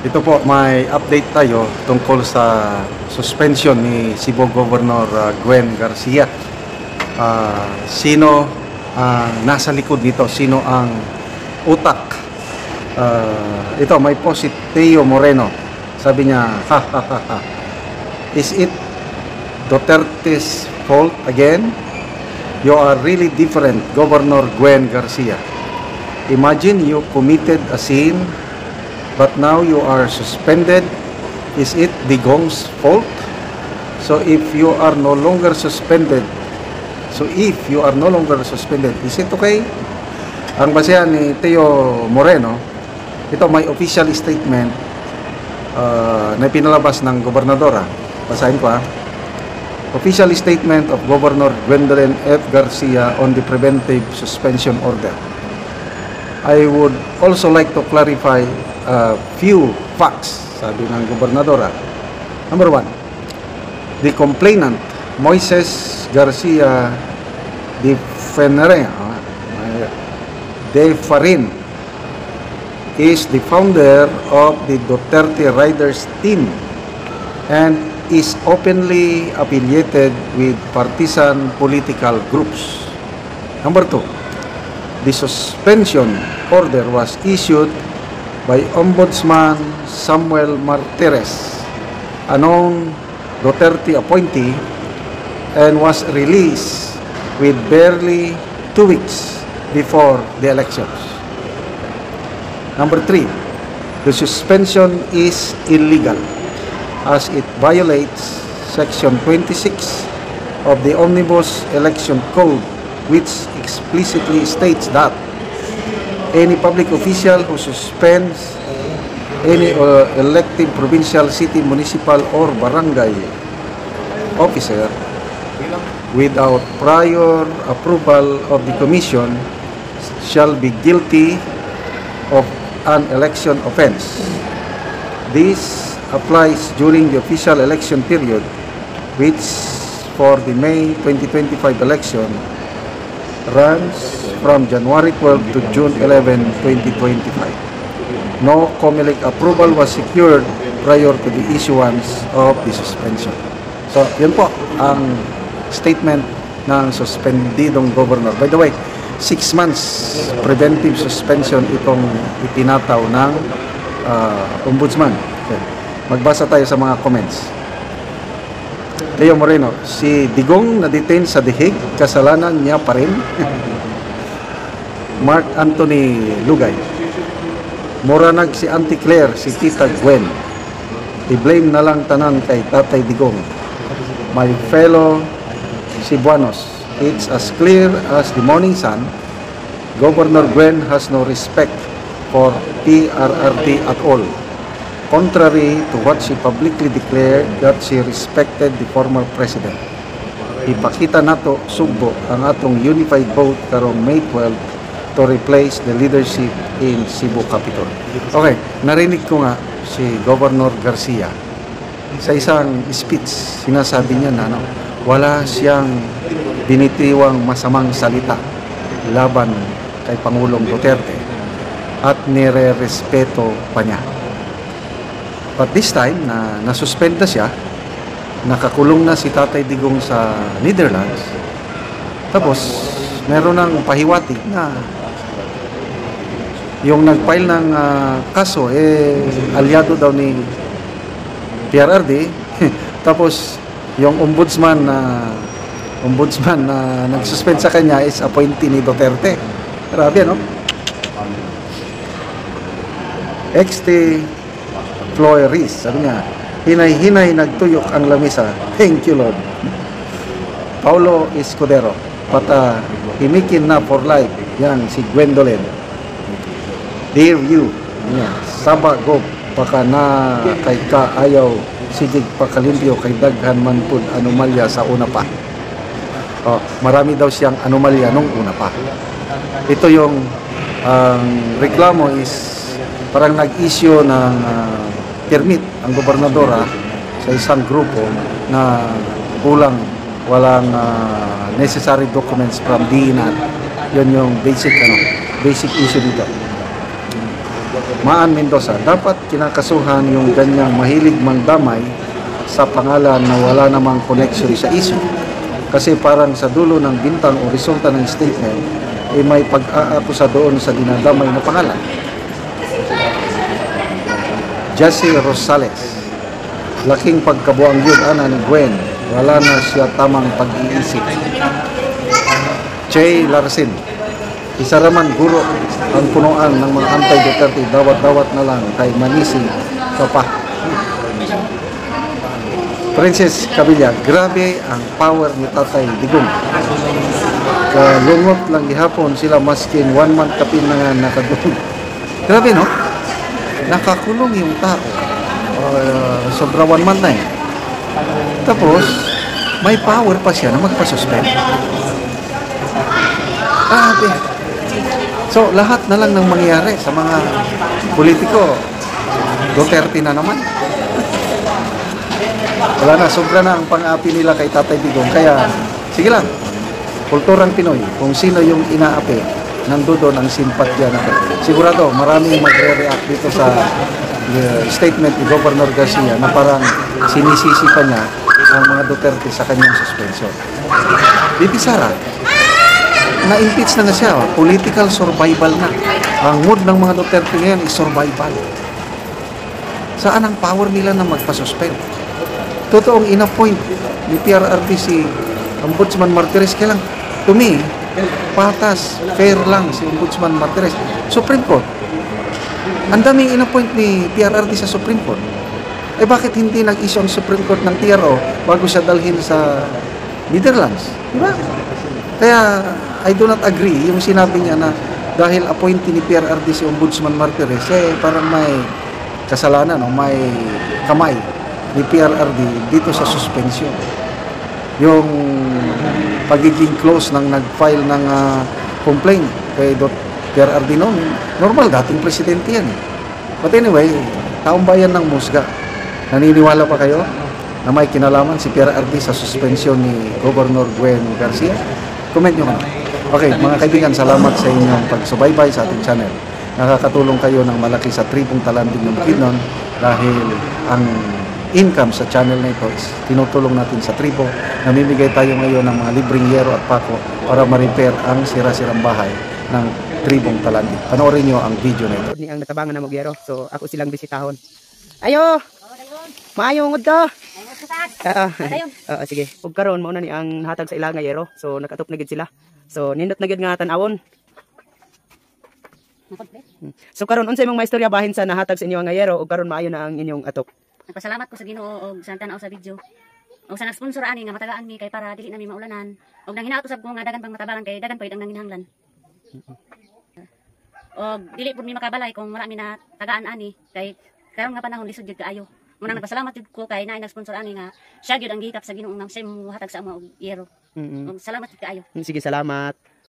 Ito po, may update tayo tungkol sa suspension ni Cebu Governor Gwen Garcia. Sino nasa likod nito? Sino ang utak? Ito, may post si Teo Moreno. Sabi niya, ha ha ha ha. Is it Duterte's fault again? You are really different, Governor Gwen Garcia. Imagine you committed a sin, but now you are suspended. Is it Digong's fault? So if you are no longer suspended, is it okay? Ang basehan ni Teo Moreno, ito may official statement na pinalabas ng gobernadora. Basahin ko Official statement of Governor Gwendolyn F. Garcia on the preventive suspension order. I would also like to clarify a few facts, sabi ng gobernadora. Number 1, the complainant, Moises Garcia de Farin, is the founder of the Duterte Riders team and is openly affiliated with partisan political groups. Number 2, the suspension order was issued by Ombudsman Samuel Martires, a known Duterte appointee, and was released with barely 2 weeks before the elections. Number 3, the suspension is illegal as it violates Section 26 of the Omnibus Election Code, which explicitly states that any public official who suspends any elected provincial, city, municipal, or barangay officer without prior approval of the Commission shall be guilty of an election offense. This applies during the official election period, which for the May 2025 election runs from January 12 to June 11, 2025. No COMELEC approval was secured prior to the issuance of the suspension. So, yun po ang statement ng suspendidong governor. By the way, 6 months preventive suspension itong itinataw ng ombudsman. Okay. Magbasa tayo sa mga comments. Teo Moreno, si Digong na-detain sa The Hague, kasalanan niya pa rin. Mark Anthony Lugay, muranag si Auntie Claire, si Tita Gwen. I-blame na lang tanan kay Tatay Digong. My fellow Cebuanos, it's as clear as the morning sun. Governor Gwen has no respect for PRRD at all. Contrary to what she publicly declared that she respected the former president. Ipakita nato sugbo ang atong unified vote karong May 12 to replace the leadership in Cebu Capital. Okay, narinig ko nga si Governor Garcia sa isang speech, sinasabi niya na wala siyang binitiwang masamang salita laban kay Pangulong Duterte at nire-respeto pa niya. But this time, nasuspend na siya, nakakulong na si Tatay Digong sa Netherlands, tapos meron ng pahiwatig na yung nag-file ng kaso, aliado daw ni PRRD, tapos yung ombudsman na nag-suspend sa kanya is appointee ni Duterte. Grabe, no? XT Flores, sabi niya, hinay-hinay nagtuyok ang lamisa. Thank you, Lord. Paulo Escudero, himikin na for life. Yan, si Gwendolyn. Dear you, saba go, baka na kay ka ayaw, sigig pakalimpyo kay daghan man pud anomalya sa una pa. Marami daw siyang anomalya nung una pa. Ito yung reklamo is parang nag-issue ng permit ang gobernadora sa isang grupo na walang necessary documents from DENAT. Yun yung basic issue dito. Maan Mendoza, dapat kinakasuhan yung ganyang mahilig mandamay sa pangalan na wala namang connection sa issue. Kasi parang sa dulo ng bintang o resulta ng statement, may pag-aakusa doon sa dinadamay na pangalan. Jesse Rosales, laking pagkabuang yun, ana ni Gwen, wala na siya tamang pag-iisip. Jay Larsen, isa raman guro ang punuan ng mga anti-Duterte, dawat-dawat na lang kay Manisi Kapa. Princess Cabilla, grabe ang power ni Tatay Digong. Kalungot lang gihapon sila maskin 1 month kapin na nga nakadulog. Grabe no? Nakakulong yung tao. Sobra 1 month na eh. Tapos, may power pa siya na magpasuspend. Grabe. So, lahat na lang ng mangyayari sa mga politiko. Duterte na naman. Wala na, sobra na ang pang-api nila kay Tatay Digong. Kaya, sige lang, kulturang Pinoy, kung sino yung inaapi, nandoon ang simpatya na. Sigurado, maraming magre-react dito sa statement ni Governor Garcia na parang sinisisi pa niya ang mga Duterte sa kanyang suspension. Bibi Sara, na-impeach na nga siya, political survival na. Ang mood ng mga Duterte ngayon is survival. Saan ang power nila na magpasuspend? Totoong ina-point ni PRRD si Ombudsman Martires. Kailang, to me, patas, fair lang si Ombudsman Martires. Supreme Court. Ang daming ina-point ni PRRD sa Supreme Court. Eh bakit hindi nag-issue ang Supreme Court ng TRO bago siya dalhin sa Netherlands? Diba? Kaya, I do not agree yung sinabi niya na dahil appointee ni PRRD si Ombudsman Martires, eh parang may kasalanan o may kamay ni PRRD dito sa suspension. Yung pagiging close ng nag-file ng complaint kay PRRD noon, normal, dating presidente yan. But anyway, taong bayan ng Musga, naniniwala pa kayo na may kinalaman si PRRD sa suspension ni Governor Gwen Garcia? Comment nyo naman. Okay, mga kaibigan, salamat sa inyong pagsubaybay sa ating channel. Nakakatulong kayo ng malaki sa tribong talandig ng Bukidnon dahil ang income sa channel na ito is tinutulong natin sa tribo. Namimigay tayo ngayon ng mga libreng yero at pako para ma-repair ang sira-sirang bahay ng tribong talandig. Panoorin nyo ang video na ito. Ni ang natabangan na magyero, so ako silang bisitahon. Ayo! Maayong udto! Sige. Ug karon mao na ni ang hatag sa ila nga yero. So nakatop na gid sila. So nindot na gid nga tan-awon. So karon unsay imong maistorya bahin sa nahatag sa inyo nga yero ug karon maayo na ang inyong atop. Nagpasalamat ko sa Ginoo og sa tan-aw sa video. Og sa nag-sponsor ani nga matagaan mi kay para dili na mi maulanan. Og nang hinaot usab ko nga dagan pang matabangan kay dagan payud ang nanginahanglan. Og dili pud mi makabalay kung wala mi na tagaan ani kay karon nga panahon lisod jud kaayo. Muna nagpasalamat jud ko kay naay nag-sponsor ani nga siya gyud ang gihikap sa Ginoo nga siya mo hatag sa mga yero. Og salamat jud kaayo. Sige, salamat.